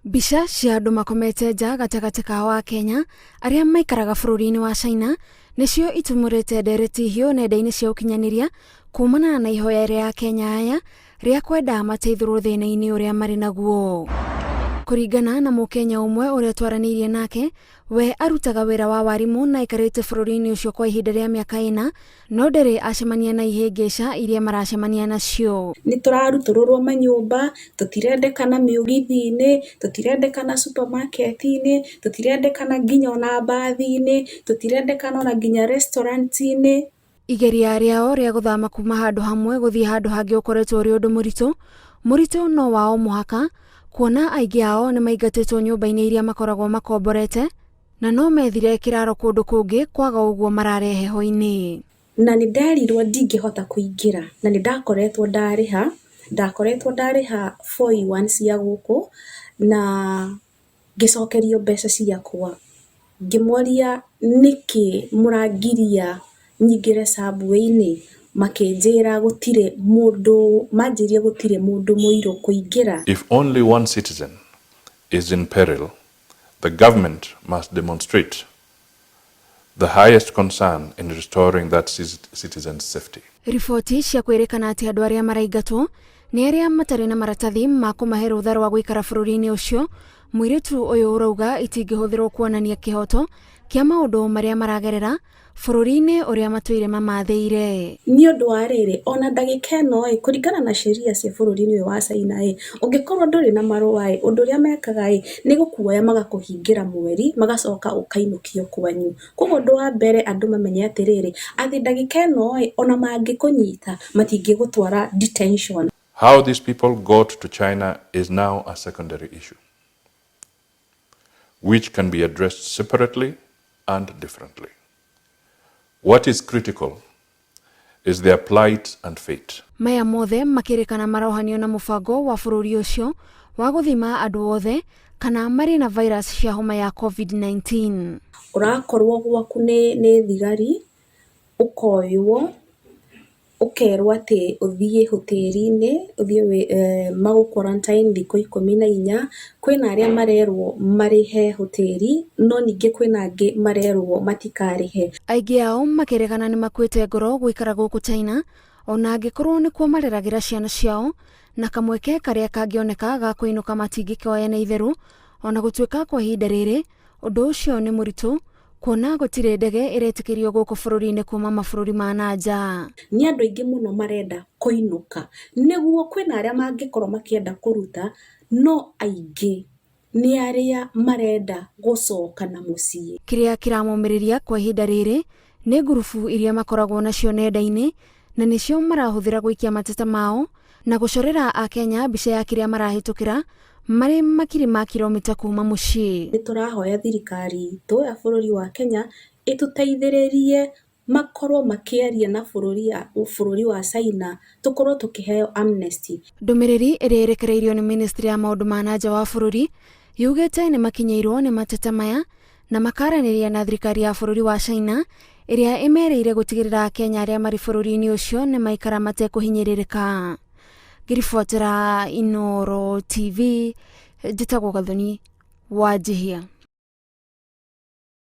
Bica cia andu makomete nja gatagati kao wa Kenya aria maikaraga bururi-ini wa China nicio itumurite ndereti hiu nenda-ini cia ukinyaniria kumana na ihoya ria Kenya aya ria kwenda mateithurwo thina-ini uria mari naguo. Kuringana na mukenya umwe uria twaranirie nake, we arutaga wira wa warimu na ikarite bururi-ini ucio kwa ihinda ria miaka 4 no ndari acemania na ihingica iria maracemania nacio. Ni turarutururwo manyumba, tutirendekana miugithi-ini, tutirendekana supermarket-ini, tutirendekana nginya ona bathi-ini, tutirendekana ona nginya restaurant-ini. Igeria riao ria guthama kuma handu hamwe guthii handu hangi ukoretwo uri undu muritu no wao muhaka kuona aingi ao ni maingatitwo nyumba-ini iria makoragwo makomborete na no methire kiraro kundu kungi kwaga uguo marare heho-ini. Na ni ndarirwo ndingihota kuingira na ni ndakoretwo ndariha 4E1 cia guku na ngicokerio mbeca ciakwa. Ngimoria niki murangiria nyingire subway-ini makenjira gutire mundu manjirie gutire mundu muiru kuingira. If only one citizen is in peril, the government must demonstrate the highest concern in restoring that citizen's safety. Ripoti cia kwirikana ati andu aria maraigatwo ni aria matari na maratathi ma kumahe rutha rwa guikara bururi-ini ucio. Mwiritu uyu urauga itingihũthĩrwo kuonania kihoto kia maundu maria maragerera bururi-ini uria matuire mamathiire. Ni undu wa riri ona ndagika ino kuringana na sheria cia bururi-ini wa China ungikorwo nduri na marua undu uria mekaga ni gukuoya magakuhingira mweri magacoka ukainukio kwanyu. Koguo undu wa mbere andu mamenye atiriri athi ndagika ino ona mangikunyita matingigutwara detention. How these people got to China is now a secondary issue, which can be addressed separately and differently. What is critical is their plight and fate. Maya mothe makirikana marohanio na mubango wa bururi ucio wa guthima andu othe kana mari na virus cia homa ya COVID-19. Urakorwo gwaku ni thigari ukoywo ukerwo ati uthie hoteli-ini uthie magu quarantine thikũ 14. Kwina aria marerwo marihe hoteli no ningi kwina angi marerwo matikarihe. Aingi ao makirikana ni makwite ngoro guikara guku China ona angikorwo ni kuo mareragira ciana ciao na kamweke karia kangioneka ga kuinuka matingikioya na itheru ona gutuika kwa ihinda riri undu ucio ni muritu kuona gutire ndege iretikirio guku bururi-ini kuma mabururi ma nanja. Ni andu aingi muno marenda kuinuka niguo kwina aria mangikorwo makienda kuruta no aingi ni aria marenda gucoka na mucii. Kiria kiramumiriria kwa ihinda riri ni ngurubu iria makoragwo nacio nenda-ini na nicio marahuthira guikia mateta mao na gucorera Akenya mbica ya kiria marahitukira mari makiri ma kilomita kuma mucii. Ni turahoya thirikari itu ya bururi wa Kenya ituteithiririe makorwo makiaria na bururi wa China tukorwo tukiheo amnesty. Ndumiriri iria irekereirio ni ministry ya maundu ma nanja wa bururi yugite ni makinyeirwo ni mateta maya na makaraniria na thirikari ya bururi wa China iria imereire gutigirira Kenya aria mari bururi-ini ucio ni maikara matekuhinyiririka. Ngirifuatira Inooro TV, njitagwo Gathoni Wanjihia.